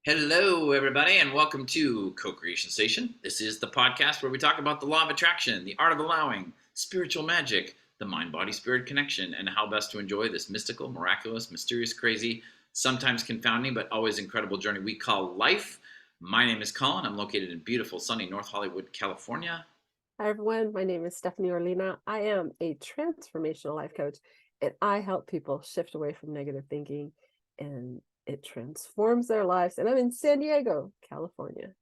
Hello, everybody, and welcome to Co-Creation Station. This is the podcast where we talk about the law of attraction, the art of allowing, spiritual magic, the mind-body-spirit connection, and how best to enjoy this mystical, miraculous, mysterious, crazy, sometimes confounding, but always incredible journey we call life. My name is Collin. I'm located in beautiful, sunny North Hollywood, California. Hi everyone, my name is Stephanie Orlina. I am a transformational life coach and I help people shift away from negative thinking and it transforms their lives. And I'm in San Diego, California.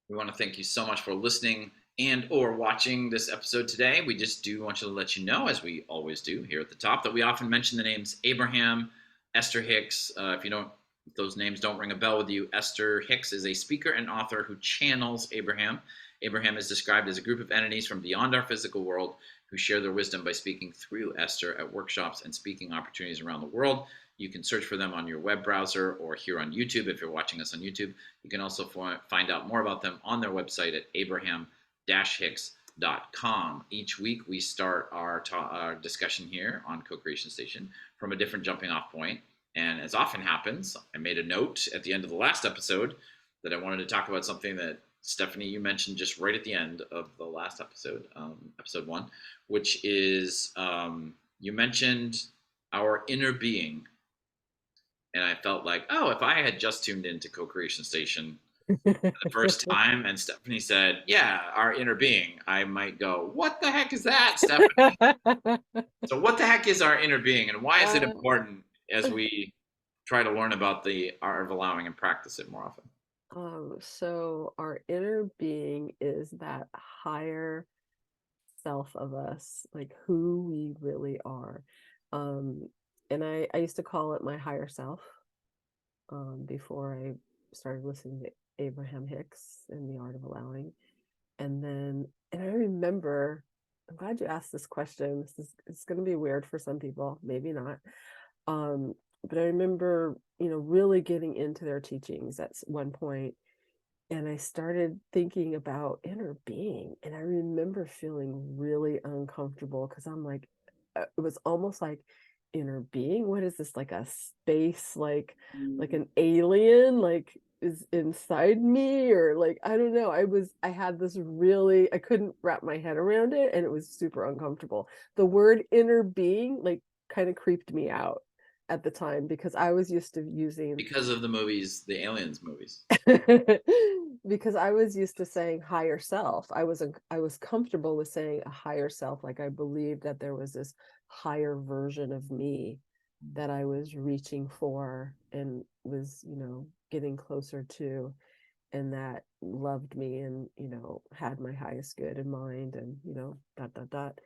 We want to thank you so much for listening and or watching this episode today. We just do want to let you know, as we always do here at the top, that we often mention the names Abraham, Esther Hicks. If those names don't ring a bell with you, Esther Hicks is a speaker and author who channels Abraham. Abraham is described as a group of entities from beyond our physical world who share their wisdom by speaking through Esther at workshops and speaking opportunities around the world. You can search for them on your web browser or here on YouTube if you're watching us on YouTube. You can also find out more about them on their website at abraham-hicks.com. Each week we start our discussion here on Co-Creation Station from a different jumping off point. And as often happens, I made a note at the end of the last episode that I wanted to talk about something that Stephanie, you mentioned just right at the end of the last episode, episode 1, which is you mentioned our inner being. And I felt like, oh, if I had just tuned into Co-Creation Station for the first time and Stephanie said, yeah, our inner being, I might go, what the heck is that, Stephanie? So what the heck is our inner being and why is it Uh, important as we try to learn about the art of allowing and practice it more often? so our inner being is that higher self of us, like who we really are. Um, and I used to call it my higher self. Before I started listening to Abraham Hicks and the Art of Allowing. And I remember, I'm glad you asked this question. It's going to be weird for some people, maybe not. Um, but I remember, really getting into their teachings at one point, and I started thinking about inner being, and I remember feeling really uncomfortable because I'm like, it was almost like inner being. What is this, like a space, like an alien, like is inside me, or like I don't know. I had this really, I couldn't wrap my head around it, and it was super uncomfortable. The word inner being like kind of creeped me out at the time because I was used to using Because of the movies, the Aliens movies. because I was used to saying higher self. I was comfortable with saying a higher self. Like I believed that there was this higher version of me that I was reaching for and was, getting closer to, and that loved me and, had my highest good in mind and, dot dot dot.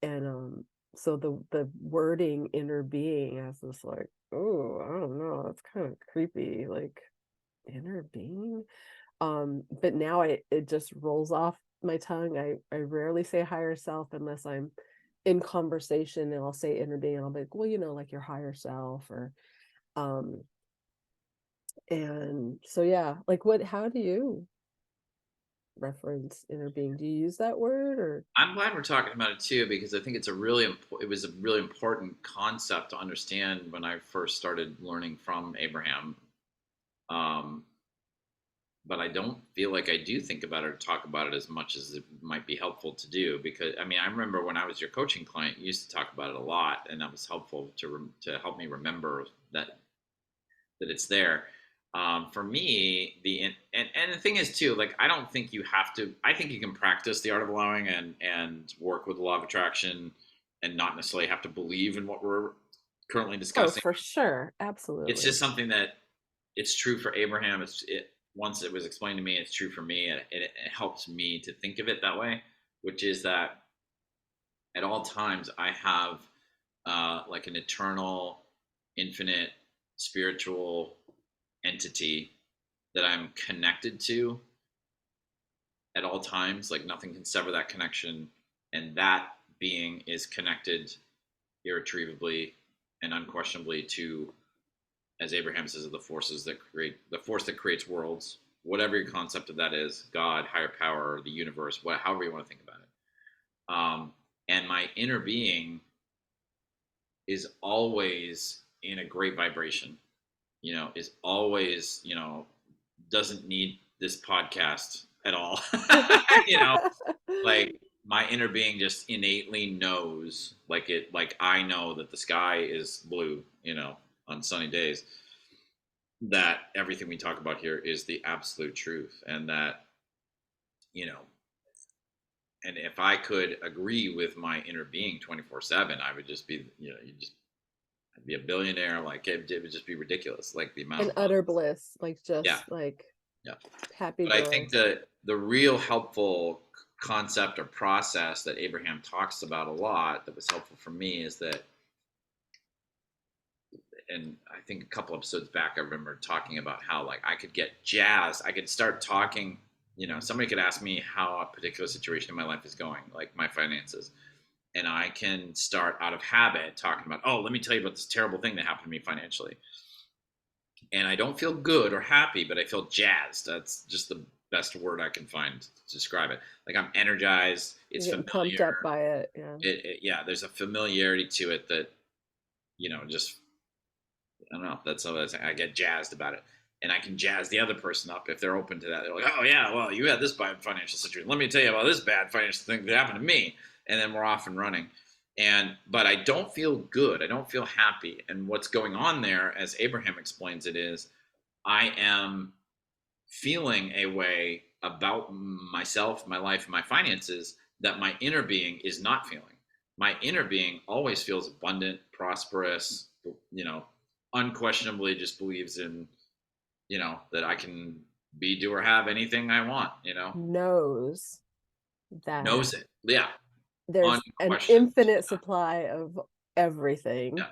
And so the wording inner being, I was just like, oh, I don't know, it's kind of creepy, like inner being. But now it just rolls off my tongue. I rarely say higher self unless I'm in conversation, and I'll say inner being, and I'll be like, well, like your higher self, or um and so yeah, like how do you reference inner being? Do you use that word, or I'm glad we're talking about it too because I think it was a really important concept to understand when I first started learning from Abraham. Um, but I don't feel like I do think about it or talk about it as much as it might be helpful to do because I mean I remember when I was your coaching client, you used to talk about it a lot, and that was helpful to help me remember that it's there. For me, and the thing is too, like I don't think you have to. I think you can practice the art of allowing and work with the law of attraction, and not necessarily have to believe in what we're currently oh, discussing. for sure, It's absolutely. just something that it's true for Abraham. Once it was explained to me, it's true for me, and it helps me to think of it that way, which is that at all times I have like an eternal, infinite, spiritual entity that I'm connected to at all times. Like nothing can sever that connection, and that being is connected irretrievably and unquestionably to, as Abraham says, the force that creates worlds, whatever your concept of that is, God, higher power, the universe, however you want to think about it. And my inner being is always in a great vibration, is always, doesn't need this podcast at all. You know, like my inner being just innately knows, like I know that the sky is blue, on sunny days, that everything we talk about here is the absolute truth, and that, you know, and if I could agree with my inner being 24/7, I would just be, I'd be a billionaire. Like it would just be ridiculous. Like the amount And of utter money. bliss, like Yeah. just like Yeah. happy But I joy. think that the real helpful concept or process that Abraham talks about a lot that was helpful for me is that, and I think a couple episodes back, I remember talking about how like I could get jazzed. I could start talking, somebody could ask me how a particular situation in my life is going, like my finances. And I can start out of habit talking about, oh, let me tell you about this terrible thing that happened to me financially. And I don't feel good or happy, but I feel jazzed. That's just the best word I can find to describe it. Like I'm energized. It's You're getting pumped up familiar. by it. Yeah. Yeah, there's a familiarity to it that, just, I don't know. That's how I get jazzed about it. And I can jazz the other person up if they're open to that. They're like, oh, yeah, well, you had this bad financial situation. Let me tell you about this bad financial thing that happened to me. And then we're off and running. But I don't feel good. I don't feel happy. And what's going on there, as Abraham explains it, is I am feeling a way about myself, my life, and my finances that my inner being is not feeling. My inner being always feels abundant, prosperous, unquestionably just believes in, that I can be, do, or have anything I want, Knows that knows it. Yeah. there's an Unquestioned. infinite supply of everything Yeah.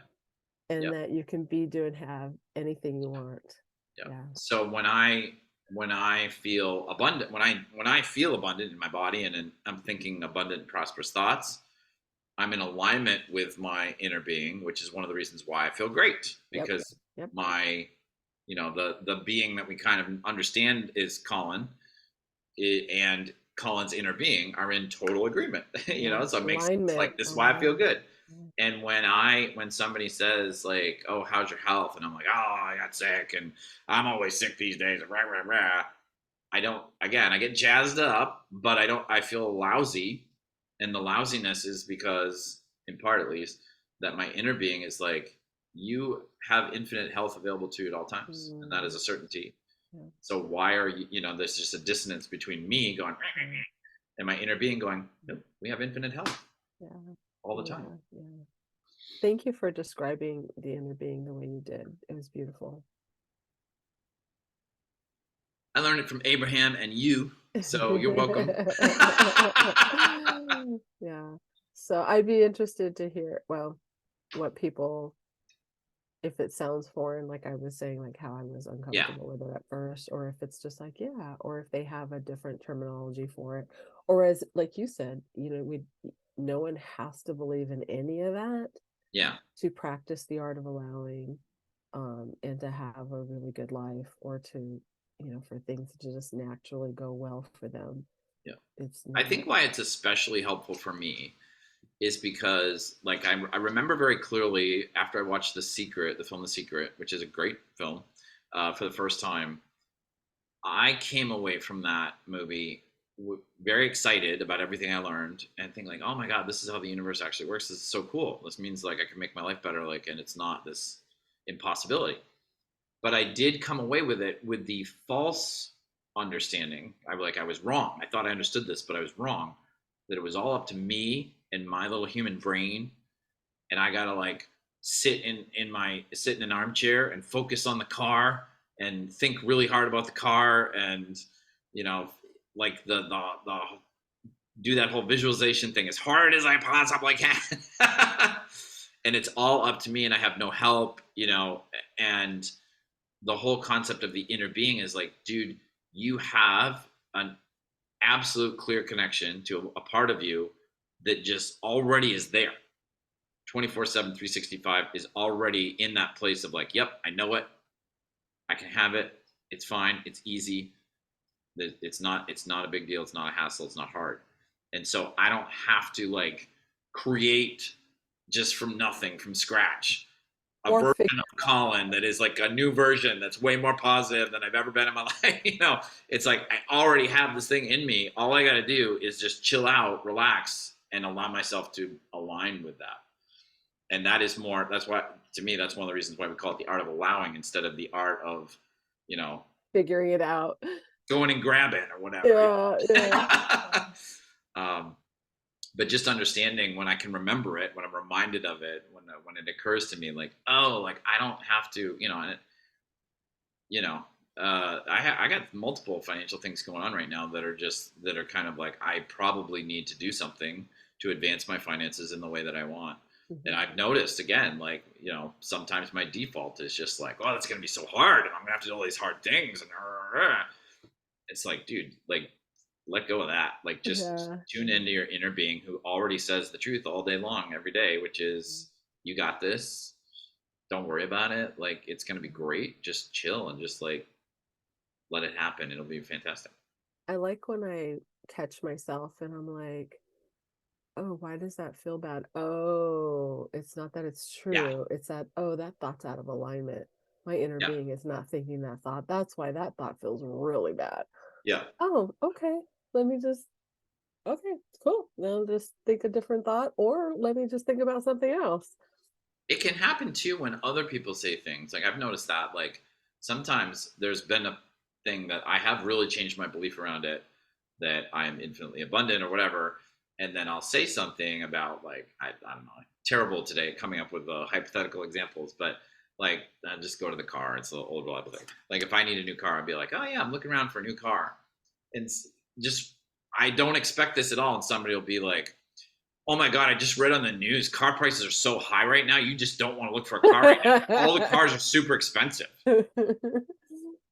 Yeah. and that you can be, do, and have anything you want. Yeah. Yeah. So when I feel abundant, when I feel abundant in my body and I'm thinking abundant, prosperous thoughts, I'm in alignment with my inner being, which is one of the reasons why I feel great, Yep. because Yep. my, the being that we kind of understand is Collin, and Collin's inner being are in total agreement. Yeah. So it makes sense. Alignment. Like this is why I feel Alignment. good. And when somebody says like, "Oh, how's your health?" and I'm like, "Oh, I got sick, and I'm always sick these days," rah rah rah. I don't. Again, I get jazzed up, but I don't. I feel lousy, and the lousiness is because, in part at least, that my inner being is like, you have infinite health available to you at all times, and that is Mm, a certainty. yeah. So why are you? There's just a dissonance between me going Yeah. and my inner being going, nope, we have infinite health Yeah. all the time. Yeah. Yeah. Thank you for describing the inner being the way you did. It was beautiful. I learned it from Abraham and you, so you're welcome. Yeah. So I'd be interested to hear, well, what people, if it sounds foreign, like I was saying, like how I was Yeah, uncomfortable with it at first, or if it's just like, yeah, or if they have a different terminology for it. Or as like you said, no one has to believe in any of that yeah, to practice the art of allowing, and to have a really good life, or to, for things to just naturally go well for them. yeah. It's I not. think why it's especially helpful for me is because, like, I remember very clearly after I watched the film The Secret, which is a great film, for the first time, I came away from that movie very excited about everything I learned and think like, oh my god, this is how the universe actually works. This is so cool. This means like I can make my life better, like, and it's not this impossibility. But I did come away with it with the false understanding. I was wrong. I thought I understood this, but I was wrong. That it was all up to me and my little human brain, and I gotta like sit in an armchair and focus on the car and think really hard about the car, and you know like the do that whole visualization thing as hard as I possibly can. And it's all up to me and I have no help, and the whole concept of the inner being is like, dude, you have an absolute clear connection to a part of you that just already is there. 24/7, 365 is already in that place of like, yep, I know it. I can have it. It's fine. It's easy. It's not a big deal. It's not a hassle. It's not hard. And so I don't have to like create just from nothing, from scratch. a or version of Collin that is like a new version that's way more positive than I've ever been in my life. It's like I already have this thing in me. All I got to do is just chill out, relax, and allow myself to align with that. And that is more, that's why, to me, that's one of the reasons why we call it the art of allowing instead of the art of, you know, figuring it out. going and grabbing or whatever. Yeah, yeah. um, but just understanding when I can remember it, when I'm reminded of it, when it occurs to me, like, oh, like I don't have to, and you know, I got multiple financial things going on right now that are kind of like I probably need to do something to advance my finances in the way that I want. And I've noticed again, like, sometimes my default is just like, oh, that's going to be so hard. And I'm going to have to do all these hard things. And it's like, dude, like, let go of that. Like, just Yeah. tune into your inner being who already says the truth all day long, every day, which is, you got this. Don't worry about it. Like, it's going to be great. Just chill and just like, let it happen. It'll be fantastic. I like when I catch myself and I'm like, oh, why does that feel bad? Oh, it's not that it's Yeah. true. It's that, oh, that thought's out of alignment. My inner Yeah. being is not thinking that thought. That's why that thought feels really bad. Yeah. Oh, okay. Let me just, okay, cool. Now just think a different thought, or let me just think about something else. It can happen too when other people say things. Like, I've noticed that, like, sometimes there's been a thing that I have really changed my belief around it, that I am infinitely abundant or whatever. And then I'll say something about, like, I don't know, like, terrible today coming up with hypothetical examples, but like, I just go to the car. It's an old reliable thing. Like, if I need a new car, I'd be like, oh yeah, I'm looking around for a new car. And just, I don't expect this at all. And somebody will be like, oh my God, I just read on the news, car prices are so high right now. You just don't want to look for a car right now. All the cars are super expensive.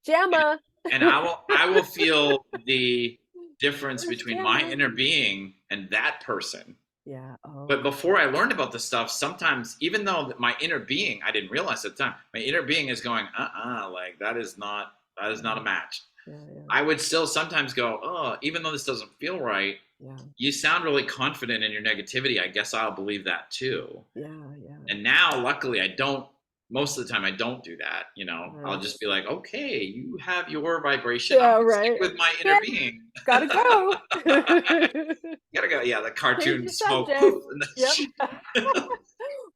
Jamma. And I will feel the difference Where's between my Jamma? inner being and that person. Yeah. Oh, But before I learned about this stuff, sometimes, even though my inner being, I didn't realize at the time, my inner being is going, like, that is not a match. yeah, yeah, I would still sometimes go, oh, even though this doesn't feel right, yeah, you sound really confident in your negativity. I guess I'll believe that too. yeah, yeah. And now, luckily, I don't. Most of the time, I don't do that. I'll Nice. just be like, okay, you have your vibration. I'm Yeah, gonna stick right. with my inner Yeah, being. gotta go. Gotta go. Yeah, the Change cartoon the smoke. subject. Poof, and Yep.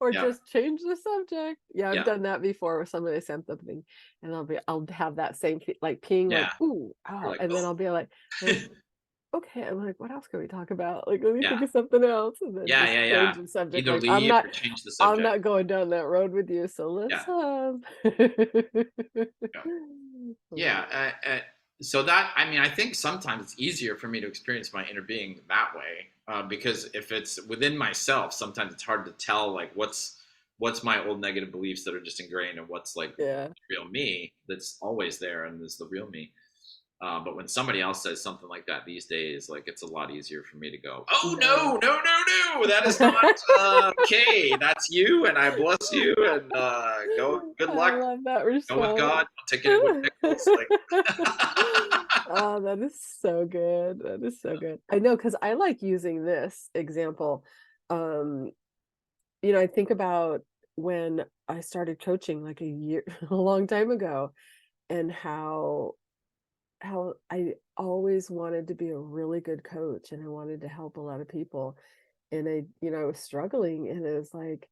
Or yeah, just change the subject. Yeah, I've yeah, done that before with somebody sent something, and I'll have that same like ping, like, yeah. ooh, You're oh, like, and then oh, I'll be like, okay, I'm like, what else can we talk about? Like, let me yeah, think of something else, and then yeah, just yeah, change yeah. the subject. Either Like, leave or change the I'm subject. not going down that road with you. So let's Yeah, yeah. Oh, Yeah. So that, I mean, I think sometimes it's easier for me to experience my inner being that way, because if it's within myself, sometimes it's hard to tell, like, what's my old negative beliefs that are just ingrained, and what's like yeah. real me that's always there and is the real me. But when somebody else says something like that these days, like, it's a lot easier for me to go, oh Yeah. no, no, no, no, that is not okay. That's you, and I bless you, and go. Good I luck. love that Go with response. God. Don't take any wood pickles. Like, Oh, that is so good. That is so good. I know, because I like using this example. Um, I think about when I started coaching like a year, a long time ago, and how I always wanted to be a really good coach, and I wanted to help a lot of people. And I was struggling, and it was like,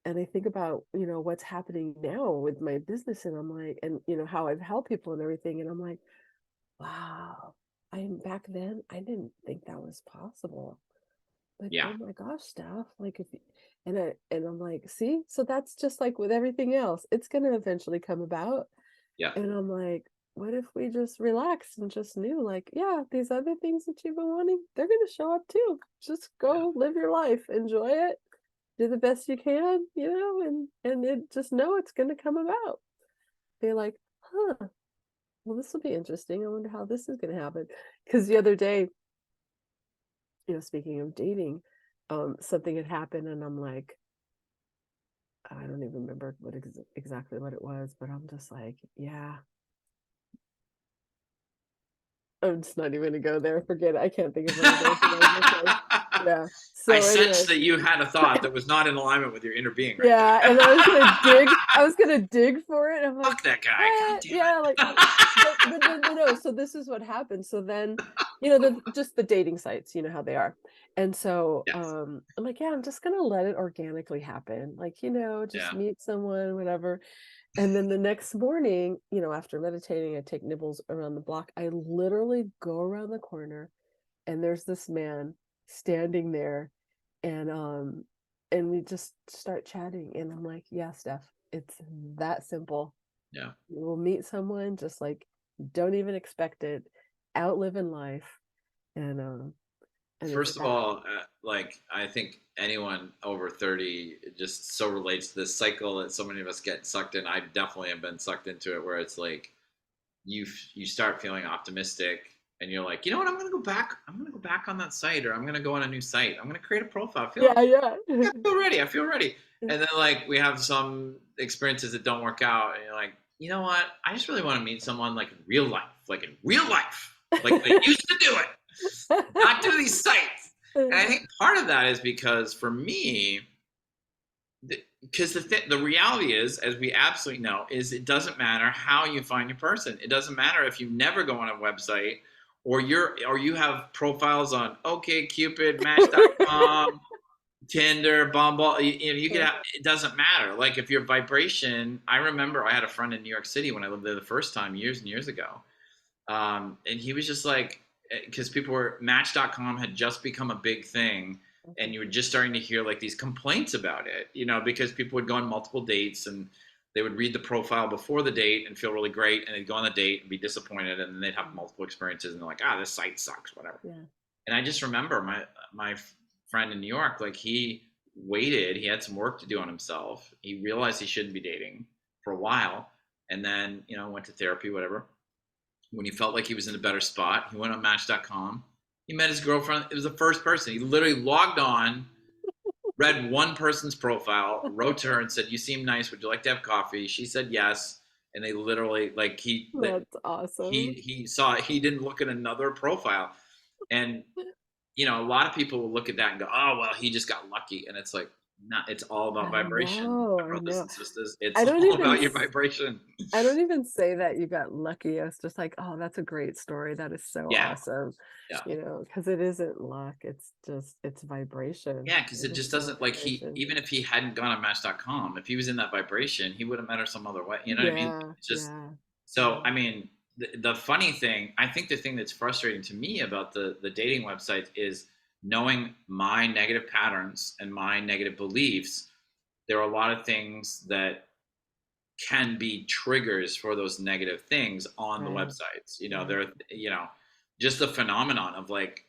and I think about, what's happening now with my business, and I'm like, and how I've helped people and everything, and I'm like, wow, back then I didn't think that was possible. Like, yeah, oh my gosh, Steph, like and I'm like, see, so that's just like with everything else, it's gonna eventually come about. yeah, And I'm like, what if we just relaxed and just knew, like, yeah, these other things that you've been wanting, they're gonna show up too. Just yeah, go live your life, enjoy it, do the best you can, and it just know it's gonna come about. Be like, huh, well, this will be interesting. I wonder how this is gonna happen. Because the other day, speaking of dating, something had happened, and I'm like, I don't even remember exactly what it was, but I'm just like, yeah, I'm just not even gonna go there. Forget it. I can't think of what it is. And I was just like, Yeah. I So sensed anyway, that you had a thought that was not in alignment with your inner being right yeah, there. and I was gonna dig for it. And I'm like, Fuck that guy. God what? Yeah, like, damn it. but no. So this is what happened. So then, just the dating sites, you know how they are. And so Yes. I'm like, yeah, I'm just gonna let it organically happen. Like, just Yeah. meet someone, whatever. And then the next morning, after meditating, I take nibbles around the block. I literally go around the corner and there's this man standing there, and we just start chatting, and I'm like, yeah, Steph, it's that simple. Yeah. We'll meet someone, just like, don't even expect it, out living life, and it's First of that. all, like I think anyone over 30 just so relates to this cycle that so many of us get sucked in. I definitely have been sucked into it where it's like you start feeling optimistic and you're like, you know what, I'm gonna go back on that site, or I'm gonna go on a new site, I'm gonna create a profile. Yeah, yeah. I feel ready. And then like we have some experiences that don't work out and you're like, you know what, I just really want to meet someone like in real life, like they used to do it, not do these sites. And I think part of that is because for me, because the reality is, as we absolutely know, is it doesn't matter how you find your person. It doesn't matter if you never go on a website, or you have profiles on OkCupid, Match.com, Tinder, Bumble. You could have, it doesn't matter. Like if your vibration, I remember I had a friend in New York City when I lived there the first time years and years ago, and he was just like, because people were, Match.com had just become a big thing, and you were just starting to hear like these complaints about it, because people would go on multiple dates and they would read the profile before the date and feel really great, and they'd go on the date and be disappointed, and then they'd have multiple experiences and they're like, this site sucks, whatever. Yeah. And I just remember my friend in New York, like he waited, he had some work to do on himself. He realized he shouldn't be dating for a while, and then went to therapy, whatever. When he felt like he was in a better spot, he went on Match.com. He met his girlfriend. It was the first person. He literally logged on, read one person's profile, wrote to her and said, "You seem nice. Would you like to have coffee?" She said yes. And they literally, like, That's awesome. he saw, he didn't look at another profile. And a lot of people will look at that and go, "Oh, well, he just got lucky." And it's like, not. It's all about I vibration, know, my I brothers know. and sisters. It's I don't all even about your s vibration. I don't even say that you got lucky. I was just like, "Oh, that's a great story. That is so Yeah, awesome." yeah. Because it isn't luck. It's vibration. Yeah, because it It is just so doesn't, like, vibration. even if he hadn't gone on Match.com, if he was in that vibration, he would have met her some other way. You know what I mean? Yeah, It's just, yeah, so. yeah. I mean, the funny thing, I think the thing that's frustrating to me about the dating websites is knowing my negative patterns and my negative beliefs. There are a lot of things that can be triggers for those negative things on the Right, websites. right. There, just the phenomenon of like,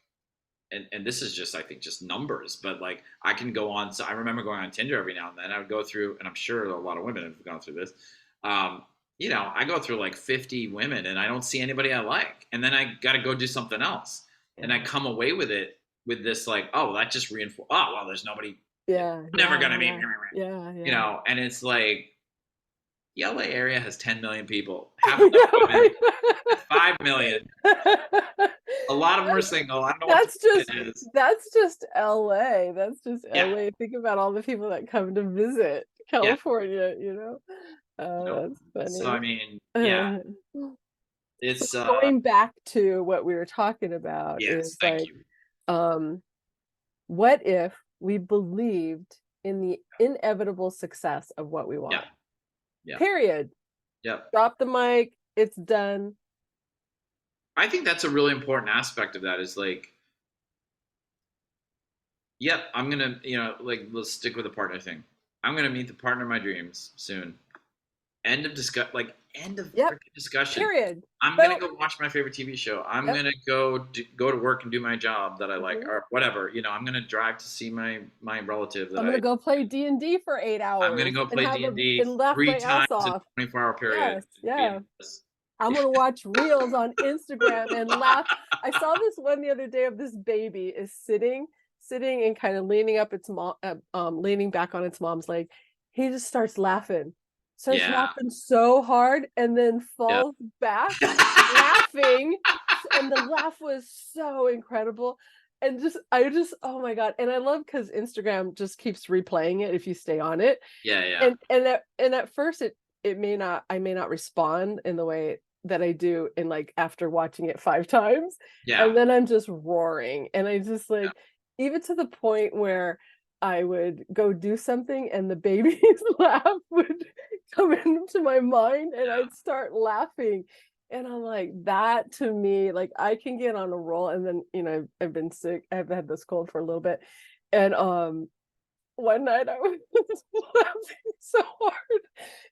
and this is just, I think, just numbers, but like I can go on. So I remember going on Tinder every now and then. I would go through, and I'm sure a lot of women have gone through this. Um, I go through like 50 women and I don't see anybody I like. And then I got to go do something else. And I Yeah, come away with it, with this like, oh, that just reinforced, oh, well, there's nobody, yeah, never yeah, going to meet, yeah, yeah, yeah. and it's like, the LA area has 10 million people. Half of them I are women, know, 5 million. right? A lot of them are single. I don't know what the That's just it is. that's just LA. That's just Yeah. LA. Think about all the people that come to visit Yeah. California. No. Oh, that's So I funny. mean, yeah, So it's going back to what we were talking about yes, is thank like, you. um, what if we believed in the inevitable success of what we Yeah. want? Yeah. Period. Yeah. Drop the mic. It's done. I think that's a really important aspect of that is like, yep, I'm gonna, like, let's stick with the partner thing. I'm gonna meet the partner of my dreams soon. End of end of Yep. freaking discussion. Period. I'm gonna Boom. go watch my favorite TV show. I'm Yep. gonna go to work and do my job that I like, Mhm. or whatever. I'm gonna drive to see my relative that I'm gonna go play D&D for 8 I'm gonna hours go and play have D a and D and laugh three my ass times in off. a 24-hour period. Yes, yeah. I'm gonna watch reels on Instagram and laugh. I saw this one the other day of this baby is sitting and kind of leaning up its mom, leaning back on its mom's leg. He just starts Yeah. laughing so hard, and then Yeah. falls back laughing, and the laugh was so incredible. and oh my god, and I love because Instagram just keeps replaying it if you stay on it, Yeah, yeah, and at first it may not I may not respond in the way that I do in, like, after watching it 5 times, yeah, and then I'm just roaring, and I just, yeah. like, even to the point where I would go do something and the baby's laugh would come into my mind, and I'd start laughing, and I'm like, that to me, like, I can get on a roll, and then, I've been sick, I've had this cold for a little bit, and, one night I was laughing so hard,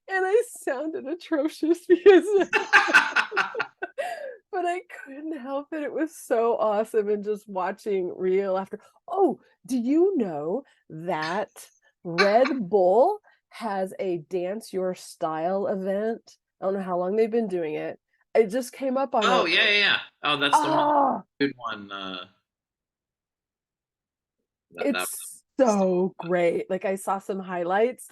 and I sounded atrocious because but I couldn't help it, it was so awesome, and just watching real after oh, do you know that Red Bull has a Dance Your Style event? I don't know how long they've been doing it. It just came up on Oh, a yeah, yeah, yeah. Oh, that's the one oh, good one, that it's was so great, like, I saw some highlights.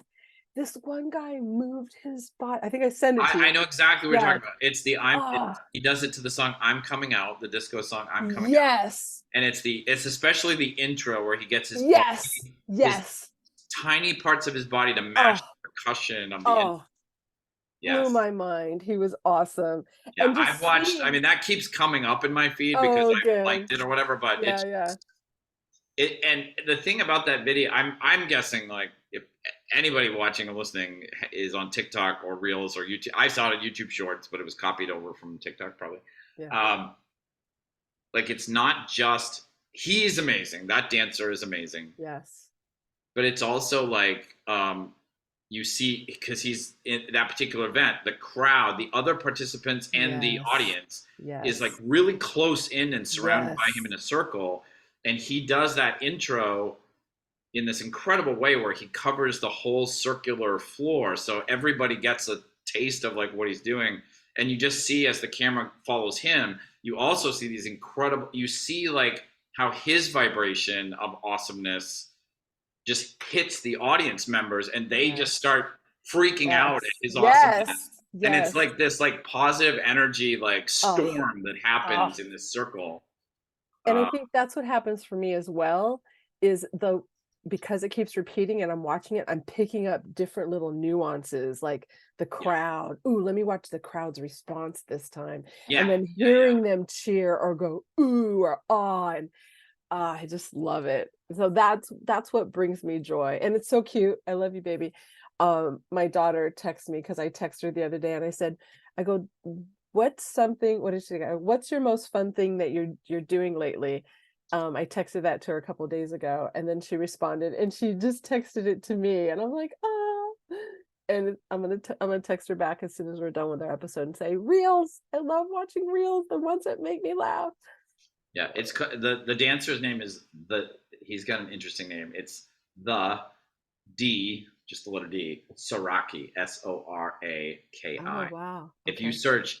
This one guy moved his body. I think I sent it to I you. know exactly what you're Yeah. talking about. It's the I'm it Ah, he does it to the song "I'm Coming Out," the disco song "I'm Coming Out," yes. and it's especially the intro where he gets Yes. his Yes. tiny parts of his body to match Oh, the percussion of the in oh, blew yes. my mind. He was awesome. Yeah, And I've just watched I seeing mean, that keeps coming up in my feed because oh, I've good. liked it or whatever, but Yeah, it's yeah. and the thing about that video, I'm guessing like if anybody watching or listening is on TikTok or Reels or YouTube, I saw it on YouTube Shorts, but it was copied over from TikTok probably. Yeah. Um, like it's not just he's amazing, that dancer is amazing, Yes. but it's also like you see because he's in that particular event, the crowd, the other participants, and the Yes. audience is like Yes. really close in and surrounded by him Yes. in a circle, and he does that intro in this incredible way where he covers the whole circular floor so everybody gets a taste of like what he's doing, and you just see as the camera follows him, you also see these incredible, you see like how his vibration of awesomeness just hits the audience members and they just Yes. start freaking out at Yes. his awesomeness, Yes. and it's Yes. like this like positive energy like Oh, storm that oh. happens in this circle. And I uh, think that's what happens for me as well, is because it keeps repeating and I'm watching it, I'm picking up different little nuances, like the yeah, crowd. "Ooh, let me watch the crowd's response this time." yeah, And then yeah, yeah. hearing them cheer or go, "Ooh," or "Ah," and, I just love it. So that's what brings me joy, and it's so cute. I love you, baby. My daughter texted me because I texted her the other day, and I go, "What's something" what did she go? "What's your most fun thing that you're doing lately?" I texted that to her a couple days ago, and then she responded, and she just texted it to me, and I'm like, "Ah." And I'm gonna text her back as soon as we're done with our episode and say, "Reels, I love watching reels, the ones that make me laugh." Yeah, it's the dancer's name is the he's got an interesting name. It's the D, just the letter D, Soraki, Oh, Soraki. wow. Okay. If you search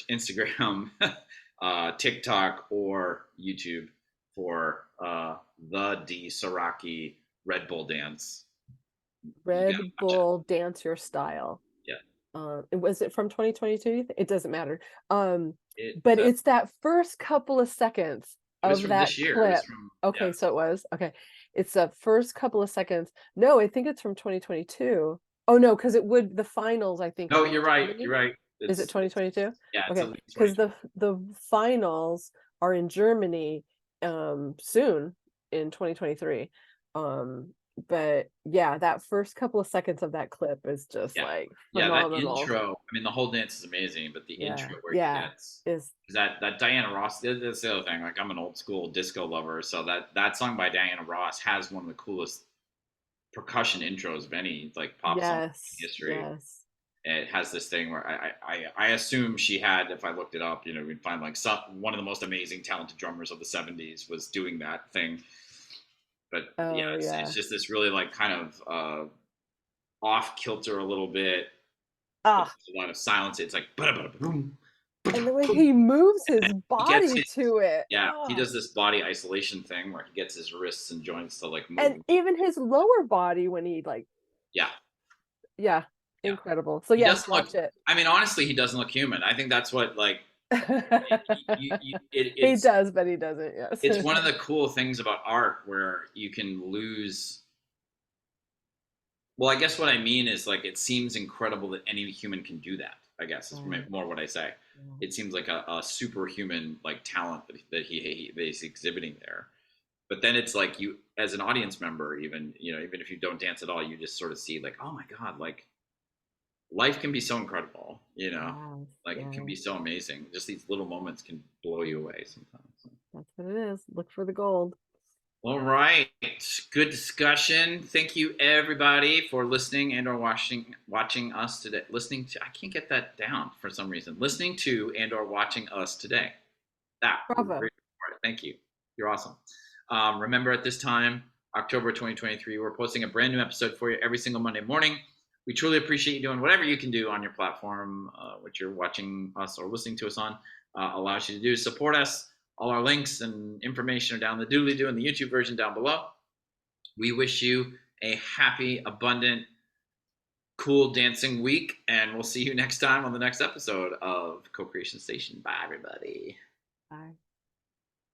Instagram, TikTok, or YouTube for the D Soraki Red Bull dance, you gotta Red watch it. Bull Dance Your Style. Yeah, Was it from 2022? It doesn't matter. Um, it but it's that first couple of seconds it was of from that this year. It was clip. from yeah. Okay, so it was. Okay. It's the first couple of seconds. No, I think it's from 2022. Oh no, because it would the finals, I think, No, are in you're right. Germany. You're right. Is it It's 2022? yeah. It's Okay, at least because 2020. the finals are in Germany soon in 2023. Um, but yeah, that first couple of seconds of that clip is just Yeah. like Yeah, that phenomenal. intro, I mean, the whole dance is amazing, but the Yeah, intro where he yeah, gets is 'cause that Diana Ross, that's the other thing. Like, I'm an old school disco lover, so that song by Diana Ross has one of the coolest percussion intros of any like pop song in yes, history. yes. It has this thing where I assume she had, if I looked it up, we'd find like one of the most amazing talented drummers of the '70s was doing that thing. But yeah, Oh it's yeah. just this really like kind of off kilter a little bit, but Ah, there's a lot of silence. It's like boom, and the way he moves his he gets body his to it. yeah, he Oh, does this body isolation thing where he gets his wrists and joints to like and move. even his lower body when he like, Yeah, yeah, yeah. incredible. So He yes, doesn't look. watch it. I mean, honestly, he doesn't look human. I think that's what like He It's does, but he doesn't, yes. it's one of the cool things about art where you can lose. Well, I guess what I mean is like it seems incredible that any human can do that. I guess is Right, more what I say. yeah. It seems like a superhuman like talent that he's exhibiting there. But then it's like you, as an audience member, even even if you don't dance at all, you just sort of see like, oh my god, like life can be so incredible. Yes, Like it can yes, be so amazing. Just these little moments can blow you away sometimes. that's what it is. Look for the gold. All right. Good discussion. Thank you everybody for listening and or watching us today. Listening to I can't get that down for some reason. Listening to and or watching us today. That was a Bravo. great part. Thank you. You're awesome. Remember at this time, October 2023, we're posting a brand new episode for you every single Monday morning. We truly appreciate you doing whatever you can do on your platform, which you're watching us or listening to us on, allows you to do. Support us. All our links and information are down the doodly doo in the YouTube version down below. We wish you a happy, abundant, cool dancing week, and we'll see you next time on the next episode of Co-Creation Station. Bye, everybody.